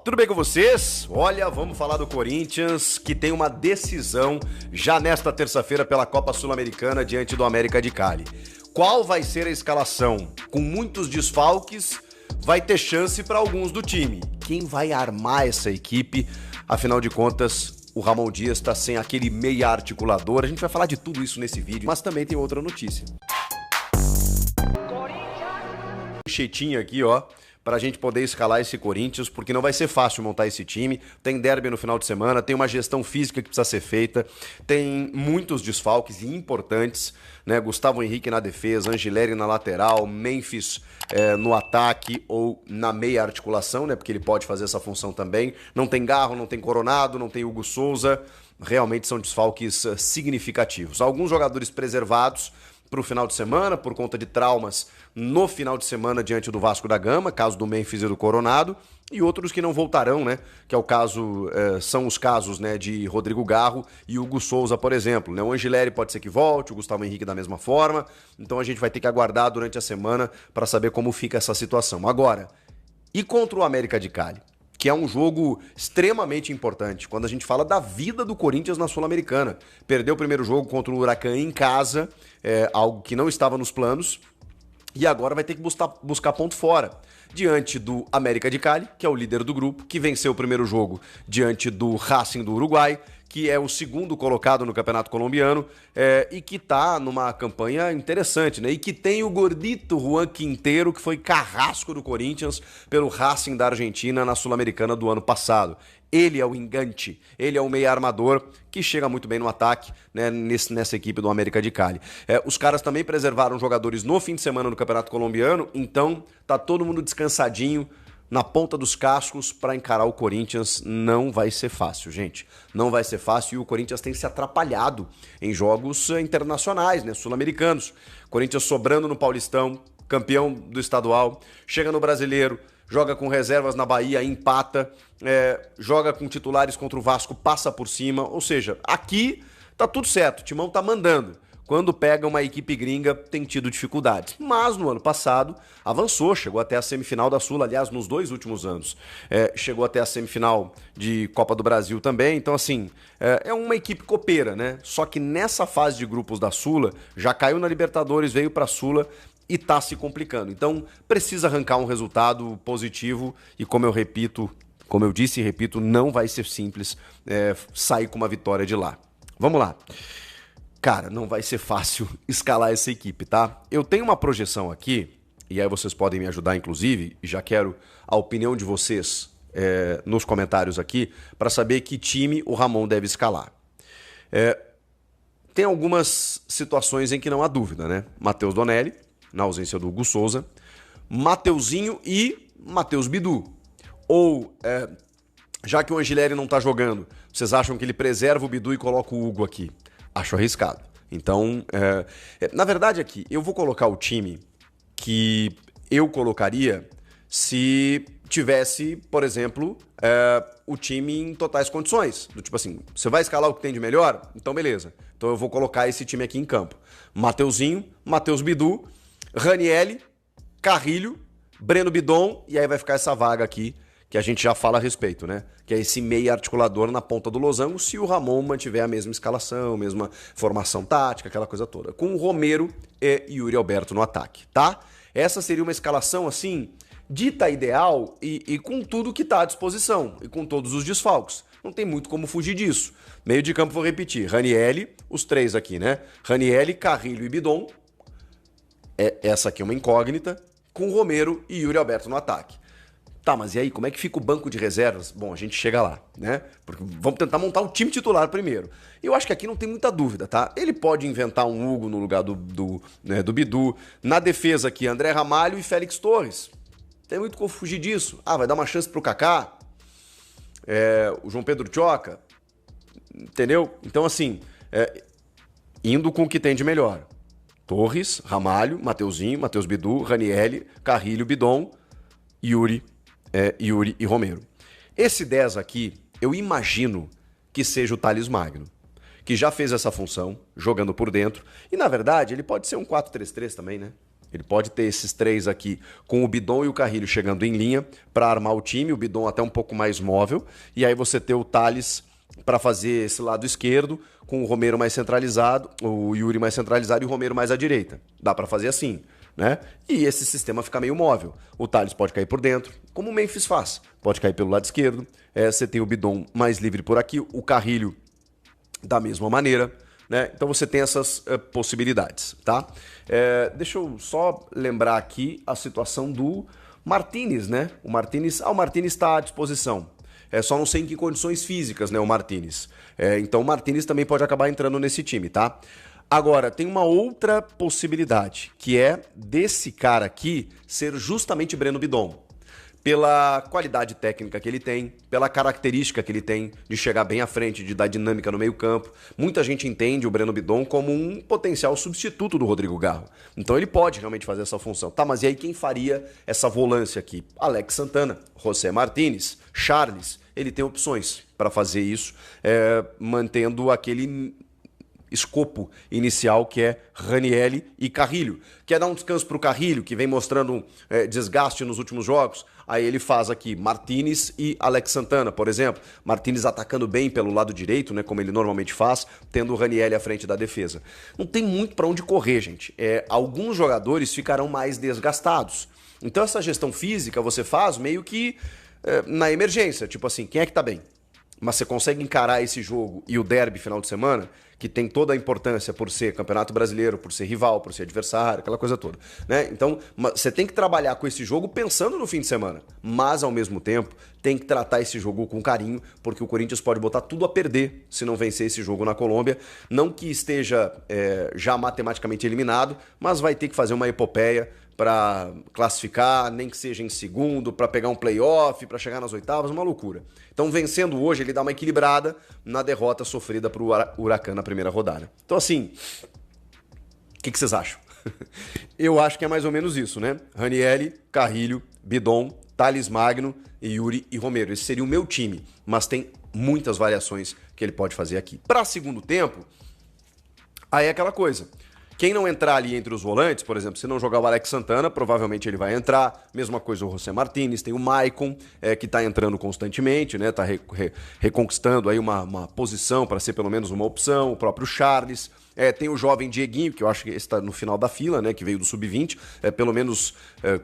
Tudo bem com vocês? Olha, vamos falar do Corinthians, que tem uma decisão já nesta terça-feira pela Copa Sul-Americana diante do América de Cali. Qual vai ser a escalação? Com muitos desfalques, vai ter chance para alguns do time. Quem vai armar essa equipe? Afinal de contas, o Ramon Dias está sem aquele meia articulador. A gente vai falar de tudo isso nesse vídeo, mas também tem outra notícia. Jeitinho aqui, ó, pra gente poder escalar esse Corinthians, porque não vai ser fácil montar esse time. Tem derby no final de semana, tem uma gestão física que precisa ser feita, tem muitos desfalques importantes, né? Gustavo Henrique na defesa, Angileri na lateral, Memphis no ataque ou na meia articulação, né? Porque ele pode fazer essa função também. Não tem Garro, não tem Coronado, não tem Hugo Souza. Realmente são desfalques significativos. Alguns jogadores preservados para o final de semana, por conta de traumas no final de semana diante do Vasco da Gama, caso do Memphis e do Coronado, e outros que não voltarão, né? Que é o caso, são os casos, né, de Rodrigo Garro e Hugo Souza, por exemplo, né? O Angileri pode ser que volte, o Gustavo Henrique da mesma forma, então a gente vai ter que aguardar durante a semana para saber como fica essa situação. Agora, e contra o América de Cali? Que é um jogo extremamente importante, quando a gente fala da vida do Corinthians na Sul-Americana. Perdeu o primeiro jogo contra o Huracan em casa, algo que não estava nos planos, e agora vai ter que buscar ponto fora. Diante do América de Cali, que é o líder do grupo, que venceu o primeiro jogo diante do Racing do Uruguai, que é o segundo colocado no Campeonato Colombiano, e que tá numa campanha interessante, né? E que tem o gordito Juan Quintero, que foi carrasco do Corinthians pelo Racing da Argentina na Sul-Americana do ano passado. Ele é o engante, ele é o meia armador que chega muito bem no ataque, né, nessa equipe do América de Cali. Os caras também preservaram jogadores no fim de semana no Campeonato Colombiano, então tá todo mundo descansadinho, na ponta dos cascos para encarar o Corinthians. Não vai ser fácil, gente. Não vai ser fácil, e o Corinthians tem se atrapalhado em jogos internacionais, né, sul-americanos. Corinthians sobrando no Paulistão, campeão do estadual, chega no Brasileiro, joga com reservas na Bahia, empata, joga com titulares contra o Vasco, passa por cima. Ou seja, aqui tá tudo certo, o Timão tá mandando. Quando pega uma equipe gringa, tem tido dificuldades. Mas no ano passado avançou, chegou até a semifinal da Sula, aliás, nos 2 últimos anos. Chegou até a semifinal de Copa do Brasil também. Então, assim, é uma equipe copeira, né? Só que nessa fase de grupos da Sula, já caiu na Libertadores, veio pra Sula e tá se complicando. Então, precisa arrancar um resultado positivo e, como eu disse e repito, não vai ser simples sair com uma vitória de lá. Vamos lá. Cara, não vai ser fácil escalar essa equipe, tá? Eu tenho uma projeção aqui, e aí vocês podem me ajudar, inclusive, e já quero a opinião de vocês nos comentários aqui, para saber que time o Ramon deve escalar. Tem algumas situações em que não há dúvida, né? Matheus Donelli, na ausência do Hugo Souza, Mateuzinho e Matheus Bidu. Ou, já que o Angileri não tá jogando, vocês acham que ele preserva o Bidu e coloca o Hugo aqui? Acho arriscado. Então, na verdade aqui, eu vou colocar o time que eu colocaria se tivesse, por exemplo, o time em totais condições. Do tipo assim, você vai escalar o que tem de melhor? Então beleza. Então eu vou colocar esse time aqui em campo. Mateuzinho, Matheus Bidu, Ranielli, Carrilho, Breno Bidon, e aí vai ficar essa vaga aqui que a gente já fala a respeito, né? Que é esse meia articulador na ponta do losango, se o Ramon mantiver a mesma escalação, mesma formação tática, aquela coisa toda. Com o Romero e Yuri Alberto no ataque, tá? Essa seria uma escalação, assim, dita ideal e com tudo que tá à disposição, e com todos os desfalques. Não tem muito como fugir disso. Meio de campo, vou repetir, Ranielli, os 3 aqui, né? Ranielli, Carrilho e Bidon. Essa aqui é uma incógnita, com Romero e Yuri Alberto no ataque. Tá, mas e aí, como é que fica o banco de reservas? Bom, a gente chega lá, né? Porque vamos tentar montar o time titular primeiro. Eu acho que aqui não tem muita dúvida, tá? Ele pode inventar um Hugo no lugar do Bidu. Na defesa aqui, André Ramalho e Félix Torres. Tem muito como fugir disso. Vai dar uma chance pro Kaká. O João Pedro Tchoca. Entendeu? Então, assim, indo com o que tem de melhor. Torres, Ramalho, Mateuzinho, Matheus Bidu, Ranielli, Carrilho, Bidon, Yuri e Romero. Esse 10 aqui, eu imagino que seja o Thales Magno, que já fez essa função, jogando por dentro. E, na verdade, ele pode ser um 4-3-3 também, né? Ele pode ter esses três aqui com o Bidon e o Carrilho chegando em linha para armar o time, o Bidon até um pouco mais móvel, e aí você ter o Thales para fazer esse lado esquerdo, com o Romero mais centralizado, o Yuri mais centralizado e o Romero mais à direita. Dá para fazer assim, né? E esse sistema fica meio móvel. O Thales pode cair por dentro, como o Memphis faz. Pode cair pelo lado esquerdo. Você tem o Bidon mais livre por aqui, o Carrilho da mesma maneira, né? Então você tem essas possibilidades, tá? Deixa eu só lembrar aqui a situação do Martínez, né? O Martínez está à disposição. Só não sei em que condições físicas, né, o Martínez. Então o Martínez também pode acabar entrando nesse time, tá? Agora, tem uma outra possibilidade, que é desse cara aqui ser justamente Breno Bidon. Pela qualidade técnica que ele tem, pela característica que ele tem de chegar bem à frente, de dar dinâmica no meio-campo. Muita gente entende o Breno Bidon como um potencial substituto do Rodrigo Garro. Então ele pode realmente fazer essa função. Tá, mas e aí quem faria essa volância aqui? Alex Santana, José Martínez, Charles. Ele tem opções para fazer isso, mantendo aquele escopo inicial que é Ranieri e Carrilho. Quer dar um descanso para o Carrilho, que vem mostrando desgaste nos últimos jogos? Aí ele faz aqui Martínez e Alex Santana, por exemplo. Martínez atacando bem pelo lado direito, né, como ele normalmente faz, tendo o Ranieri à frente da defesa. Não tem muito para onde correr, gente. Alguns jogadores ficarão mais desgastados. Então essa gestão física você faz meio que na emergência. Tipo assim, quem é que tá bem? Mas você consegue encarar esse jogo e o derby final de semana, que tem toda a importância por ser Campeonato Brasileiro, por ser rival, por ser adversário, aquela coisa toda, né? Então, você tem que trabalhar com esse jogo pensando no fim de semana, mas ao mesmo tempo tem que tratar esse jogo com carinho, porque o Corinthians pode botar tudo a perder se não vencer esse jogo na Colômbia. Não que esteja já matematicamente eliminado, mas vai ter que fazer uma epopeia para classificar, nem que seja em segundo, para pegar um playoff, para chegar nas oitavas, uma loucura. Então, vencendo hoje, ele dá uma equilibrada na derrota sofrida para o Huracan na primeira rodada. Então, assim, o que vocês acham? Eu acho que é mais ou menos isso, né? Ranieri, Carrilho, Bidon, Thales Magno, Yuri e Romero. Esse seria o meu time, mas tem muitas variações que ele pode fazer aqui. Para segundo tempo, aí é aquela coisa. Quem não entrar ali entre os volantes, por exemplo, se não jogar o Alex Santana, provavelmente ele vai entrar. Mesma coisa o José Martínez, tem o Maicon, que está entrando constantemente, né? Está reconquistando aí uma posição para ser pelo menos uma opção. O próprio Charles. Tem o jovem Dieguinho, que eu acho que está no final da fila, né? Que veio do Sub-20. Pelo menos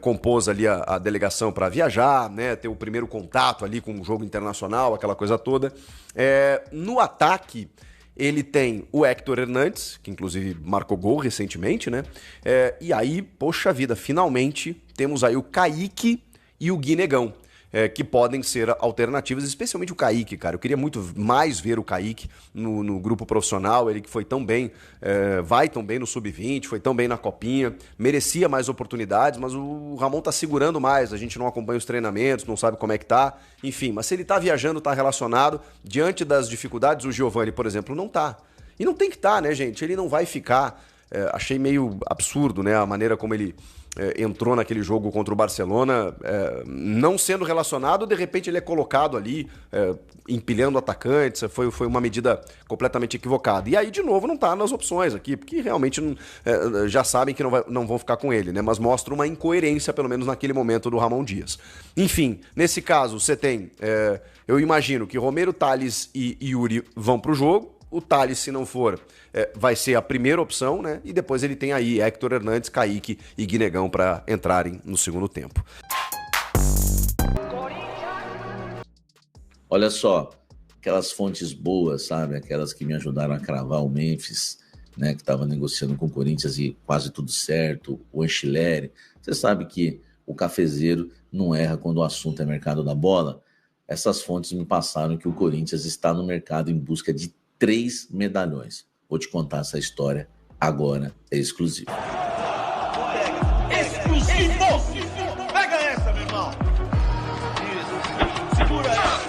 compôs ali a delegação para viajar, né? Ter o primeiro contato ali com o jogo internacional, aquela coisa toda. No ataque, ele tem o Héctor Hernandes, que inclusive marcou gol recentemente, né? E aí, poxa vida, finalmente temos aí o Kaique e o Guinegão, que podem ser alternativas, especialmente o Kaique, cara. Eu queria muito mais ver o Kaique no grupo profissional, ele que foi tão bem, vai tão bem no Sub-20, foi tão bem na Copinha, merecia mais oportunidades, mas o Ramon tá segurando mais, a gente não acompanha os treinamentos, não sabe como é que tá, enfim, mas se ele tá viajando, tá relacionado, diante das dificuldades, o Giovani, por exemplo, não tá. E não tem que tá, né, gente? Ele não vai ficar, achei meio absurdo, né, a maneira como ele entrou naquele jogo contra o Barcelona, não sendo relacionado, de repente ele é colocado ali, empilhando atacantes, foi uma medida completamente equivocada. E aí, de novo, não tá nas opções aqui, porque realmente já sabem que não vão ficar com ele, né? Mas mostra uma incoerência, pelo menos naquele momento, do Ramon Dias. Enfim, nesse caso, você tem, eu imagino que Romero, Thales e Yuri vão pro jogo. O Thales, se não for, vai ser a primeira opção, né? E depois ele tem aí Héctor Hernandes, Kaique e Guinegão para entrarem no segundo tempo. Olha só, aquelas fontes boas, sabe? Aquelas que me ajudaram a cravar o Memphis, né? Que estava negociando com o Corinthians e quase tudo certo. O Anchileri. Você sabe que o cafezeiro não erra quando o assunto é mercado da bola. Essas fontes me passaram que o Corinthians está no mercado em busca de 3 medalhões. Vou te contar essa história agora, é exclusivo. Exclusivo! Pega essa, meu irmão! Isso, segura essa!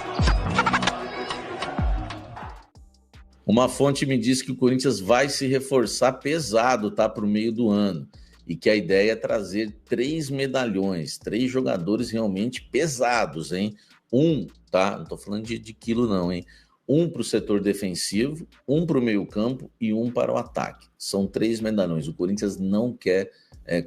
Uma fonte me disse que o Corinthians vai se reforçar pesado, tá, para o meio do ano. E que a ideia é trazer 3 medalhões, 3 jogadores realmente pesados, hein? Tá? Não tô falando de quilo não, hein? 1 para o setor defensivo, 1 para o meio-campo e 1 para o ataque. São 3 medalhões. O Corinthians não quer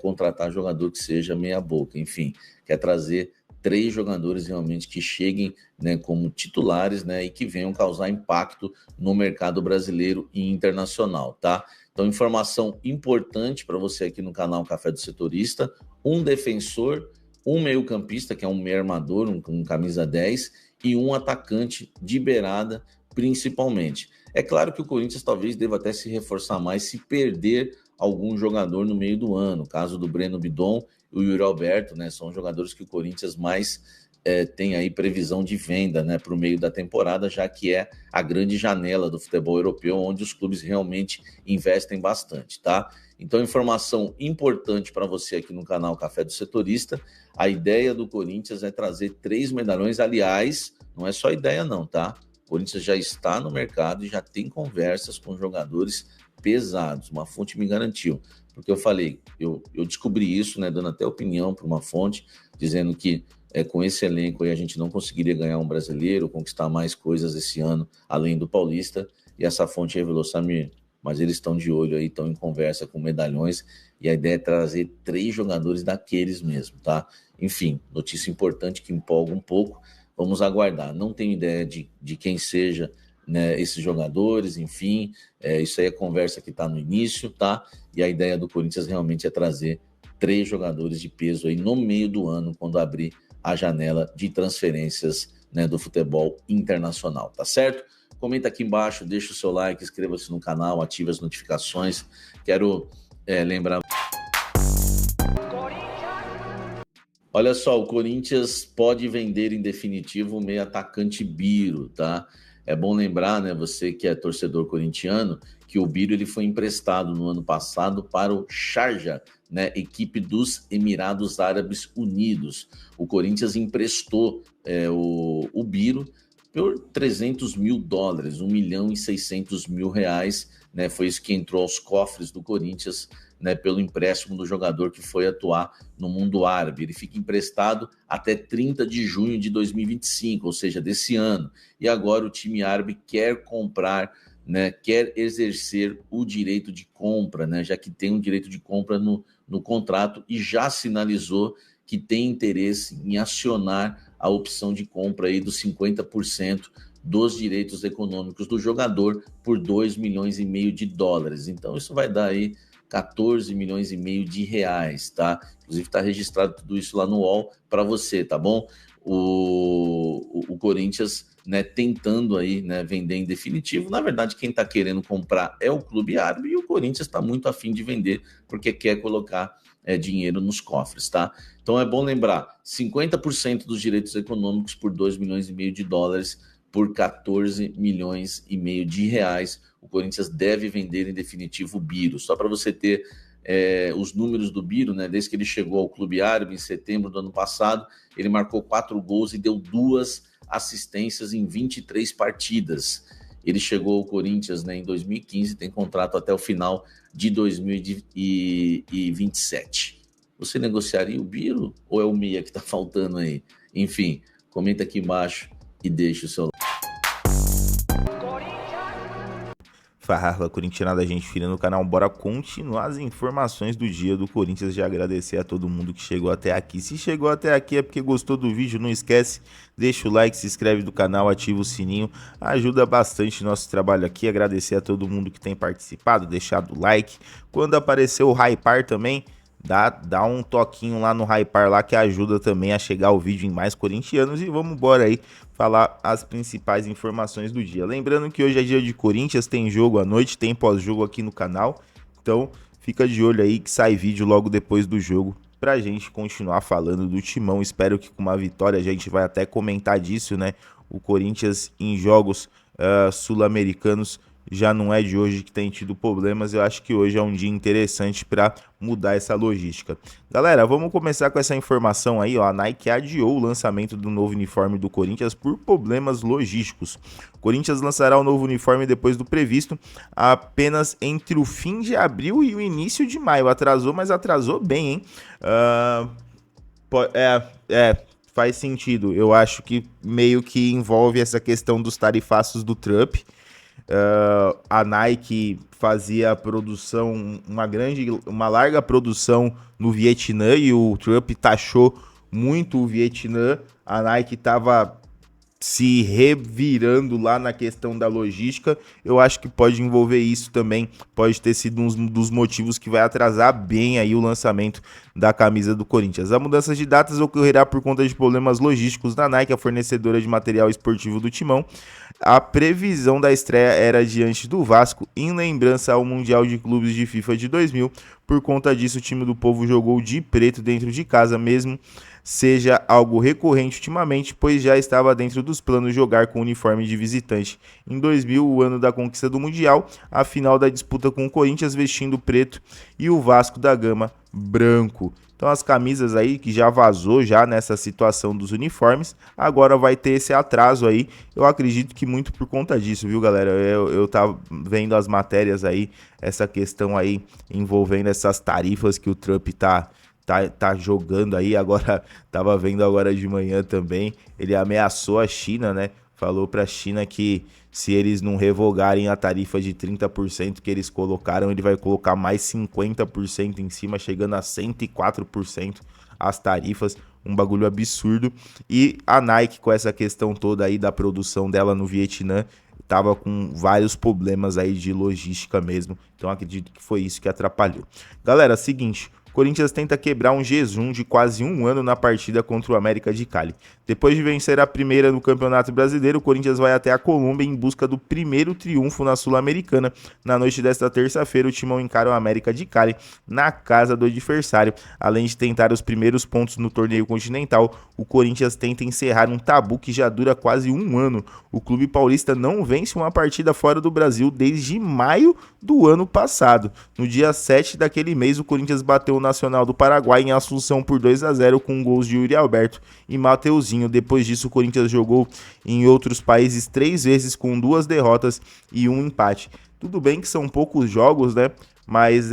contratar jogador que seja meia boca, enfim, quer trazer 3 jogadores realmente que cheguem, né, como titulares, né, e que venham causar impacto no mercado brasileiro e internacional, tá? Então, informação importante para você aqui no canal Café do Setorista: um defensor, um meio-campista, que é um meio armador, um camisa 10, e um atacante de beirada, principalmente. É claro que o Corinthians talvez deva até se reforçar mais se perder algum jogador no meio do ano. O caso do Breno Bidon e o Yuri Alberto, né, são jogadores que o Corinthians mais tem aí previsão de venda, né, para o meio da temporada, já que é a grande janela do futebol europeu, onde os clubes realmente investem bastante, tá? Então, informação importante para você aqui no canal Café do Setorista: a ideia do Corinthians é trazer 3 medalhões. Aliás, não é só ideia não, tá? O Corinthians já está no mercado e já tem conversas com jogadores pesados. Uma fonte me garantiu, porque eu falei, eu descobri isso, né, dando até opinião para uma fonte, dizendo que com esse elenco aí a gente não conseguiria ganhar um brasileiro, conquistar mais coisas esse ano, além do Paulista, e essa fonte revelou: Samir, mas eles estão de olho aí, estão em conversa com medalhões, e a ideia é trazer 3 jogadores daqueles mesmo, tá? Enfim, notícia importante que empolga um pouco, vamos aguardar. Não tenho ideia de quem seja, né, esses jogadores, enfim, isso aí é conversa que está no início, tá? E a ideia do Corinthians realmente é trazer 3 jogadores de peso aí no meio do ano, quando abrir a janela de transferências, né, do futebol internacional, tá certo? Comenta aqui embaixo, deixa o seu like, inscreva-se no canal, ative as notificações. Quero lembrar... Olha só, o Corinthians pode vender em definitivo o meio atacante Biro, tá? É bom lembrar, né, você que é torcedor corintiano, que o Biro ele foi emprestado no ano passado para o Sharjah, né, equipe dos Emirados Árabes Unidos. O Corinthians emprestou o Biro por $300 mil, R$ 1.600.000, né? Foi isso que entrou aos cofres do Corinthians, né, pelo empréstimo do jogador que foi atuar no mundo árabe. Ele fica emprestado até 30 de junho de 2025, ou seja, desse ano. E agora o time árabe quer comprar, né, quer exercer o direito de compra, né, já que tem um direito de compra no contrato, e já sinalizou que tem interesse em acionar a opção de compra aí dos 50% dos direitos econômicos do jogador por $2,5 milhões. Então isso vai dar aí R$14,5 milhões, tá? Inclusive está registrado tudo isso lá no UOL para você, tá bom? O Corinthians, né, tentando aí, né, vender em definitivo. Na verdade, quem está querendo comprar é o clube árabe, e o Corinthians está muito afim de vender porque quer colocar dinheiro nos cofres, tá? Então é bom lembrar: 50% dos direitos econômicos por $2,5 milhões, por R$14,5 milhões. O Corinthians deve vender em definitivo o Biro. Só para você ter os números do Biro, né? Desde que ele chegou ao clube árabe em setembro do ano passado, ele marcou 4 gols e deu 2 assistências em 23 partidas. Ele chegou ao Corinthians, né, em 2015, tem contrato até o final de 2027. Você negociaria o Biro ou é o meia que tá faltando aí? Enfim, comenta aqui embaixo e deixa o seu like. Fala, corintianada, gente fina no canal. Bora continuar as informações do dia do Corinthians. De agradecer a todo mundo que chegou até aqui. Se chegou até aqui é porque gostou do vídeo. Não esquece, deixa o like, se inscreve no canal, ativa o sininho. Ajuda bastante nosso trabalho aqui. Agradecer a todo mundo que tem participado, deixado o like. Quando aparecer o Hypar também, dá um toquinho lá no Hypar lá, que ajuda também a chegar o vídeo em mais corintianos. E vamos embora aí falar as principais informações do dia. Lembrando que hoje é dia de Corinthians, tem jogo à noite, tem pós-jogo aqui no canal. Então fica de olho aí que sai vídeo logo depois do jogo pra gente continuar falando do Timão. Espero que com uma vitória, a gente vai até comentar disso, né? O Corinthians em jogos sul-americanos já não é de hoje que tem tido problemas. Eu acho que hoje é um dia interessante para mudar essa logística. Galera, vamos começar com essa informação aí, ó. A Nike adiou o lançamento do novo uniforme do Corinthians por problemas logísticos. O Corinthians lançará o novo uniforme depois do previsto, apenas entre o fim de abril e o início de maio. Atrasou, mas atrasou bem, hein? Faz sentido. Eu acho que meio que envolve essa questão dos tarifaços do Trump. A Nike fazia produção, uma larga produção no Vietnã, e o Trump taxou muito o Vietnã. A Nike estava se revirando lá na questão da logística. Eu acho que pode envolver isso também, pode ter sido um dos motivos que vai atrasar bem aí o lançamento da camisa do Corinthians. A mudança de datas ocorrerá por conta de problemas logísticos da Nike, a fornecedora de material esportivo do Timão. A previsão da estreia era diante do Vasco, em lembrança ao Mundial de Clubes de FIFA de 2000. Por conta disso, o time do Povo jogou de preto dentro de casa, mesmo seja algo recorrente ultimamente, pois já estava dentro dos planos jogar com o uniforme de visitante. Em 2000, o ano da conquista do Mundial, a final da disputa com o Corinthians vestindo preto e o Vasco da Gama branco. Então as camisas aí que já vazou já nessa situação dos uniformes, agora vai ter esse atraso aí. Eu acredito que muito por conta disso, viu, galera? Eu tava vendo as matérias aí, essa questão aí envolvendo essas tarifas que o Trump tá jogando aí. Agora, tava vendo agora de manhã também, ele ameaçou a China, né? Falou pra China que se eles não revogarem a tarifa de 30% que eles colocaram, ele vai colocar mais 50% em cima, chegando a 104% as tarifas, um bagulho absurdo. E a Nike, com essa questão toda aí da produção dela no Vietnã, tava com vários problemas aí de logística mesmo, então acredito que foi isso que atrapalhou. Galera, seguinte, Corinthians tenta quebrar um jejum de quase um ano na partida contra o América de Cali. Depois de vencer a primeira no Campeonato Brasileiro, o Corinthians vai até a Colômbia em busca do primeiro triunfo na Sul-Americana. Na noite desta terça-feira, o Timão encara o América de Cali na casa do adversário. Além de tentar os primeiros pontos no torneio continental, o Corinthians tenta encerrar um tabu que já dura quase um ano. O clube paulista não vence uma partida fora do Brasil desde maio do ano passado. No dia 7 daquele mês, o Corinthians bateu o Nacional do Paraguai em Assunção por 2-0 com gols de Yuri Alberto e Mateuzinho. Depois disso, o Corinthians jogou em outros países 3 vezes com 2 derrotas e 1 empate. Tudo bem que são poucos jogos, né? Mas,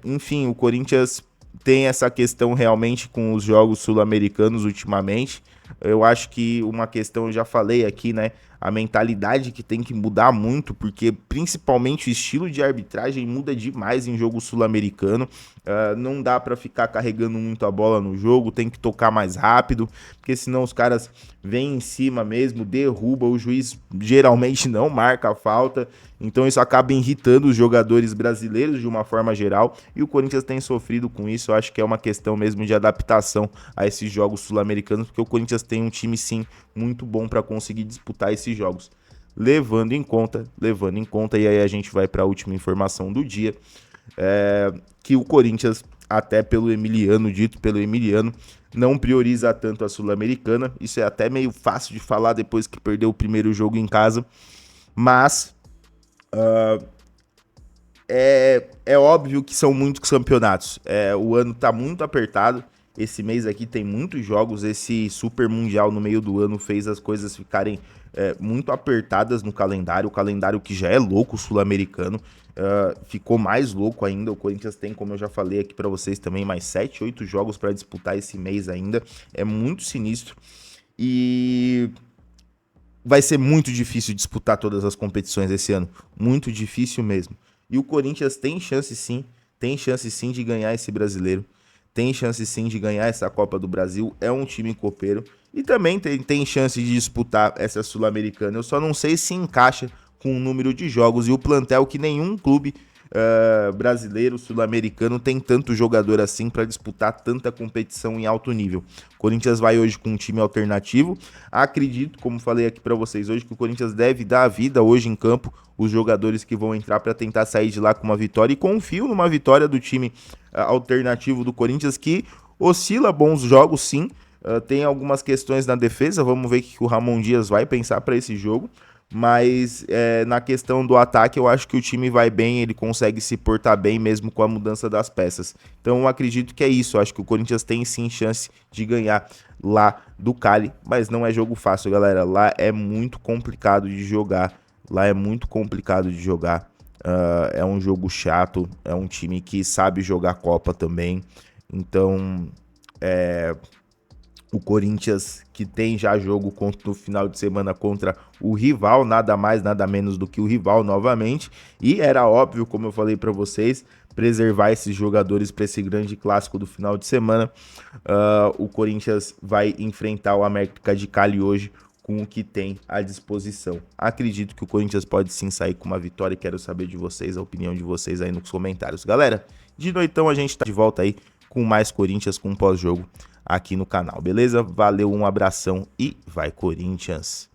enfim, o Corinthians tem essa questão realmente com os jogos sul-americanos ultimamente. Eu acho que uma questão, eu já falei aqui, né? A mentalidade que tem que mudar muito, porque principalmente o estilo de arbitragem muda demais em jogo sul-americano. Não dá para ficar carregando muito a bola no jogo, tem que tocar mais rápido, porque senão os caras vêm em cima mesmo, derruba, o juiz geralmente não marca a falta, então isso acaba irritando os jogadores brasileiros de uma forma geral, e o Corinthians tem sofrido com isso. Eu acho que é uma questão mesmo de adaptação a esses jogos sul-americanos, porque o Corinthians tem um time sim muito bom para conseguir disputar esses jogos. Levando em conta, e aí a gente vai para a última informação do dia, que o Corinthians, até pelo Emiliano, dito pelo Emiliano, não prioriza tanto a Sul-Americana. Isso é até meio fácil de falar depois que perdeu o primeiro jogo em casa, mas é óbvio que são muitos campeonatos. O ano tá muito apertado. Esse mês aqui tem muitos jogos. Esse Super Mundial no meio do ano fez as coisas ficarem muito apertadas no calendário. O calendário que já é louco, sul-americano, ficou mais louco ainda. O Corinthians tem, como eu já falei aqui pra vocês também, mais 7, 8 jogos pra disputar esse mês ainda. É muito sinistro. E vai ser muito difícil disputar todas as competições esse ano. Muito difícil mesmo. E o Corinthians tem chance sim de ganhar esse brasileiro. Tem chance sim de ganhar essa Copa do Brasil, é um time copeiro e também tem chance de disputar essa Sul-Americana. Eu só não sei se encaixa com o número de jogos e o plantel que nenhum clube brasileiro, sul-americano tem tanto jogador assim para disputar tanta competição em alto nível. O Corinthians vai hoje com um time alternativo. Acredito, como falei aqui para vocês hoje, que o Corinthians deve dar a vida hoje em campo, os jogadores que vão entrar para tentar sair de lá com uma vitória, e confio numa vitória do time alternativo do Corinthians, que oscila bons jogos sim, tem algumas questões na defesa, vamos ver o que o Ramon Dias vai pensar para esse jogo, mas na questão do ataque eu acho que o time vai bem, ele consegue se portar bem mesmo com a mudança das peças. Então eu acredito que é isso, eu acho que o Corinthians tem sim chance de ganhar lá do Cali, mas não é jogo fácil, galera, lá é muito complicado de jogar, é um jogo chato, é um time que sabe jogar Copa também, então O Corinthians que tem já jogo no final de semana contra o rival, nada mais, nada menos do que o rival novamente. E era óbvio, como eu falei para vocês, preservar esses jogadores para esse grande clássico do final de semana. O Corinthians vai enfrentar o América de Cali hoje com o que tem à disposição. Acredito que o Corinthians pode sim sair com uma vitória e quero saber de vocês, a opinião de vocês aí nos comentários. Galera, de noitão a gente tá de volta aí com mais Corinthians, com pós-jogo aqui no canal, beleza? Valeu, um abração e vai Corinthians!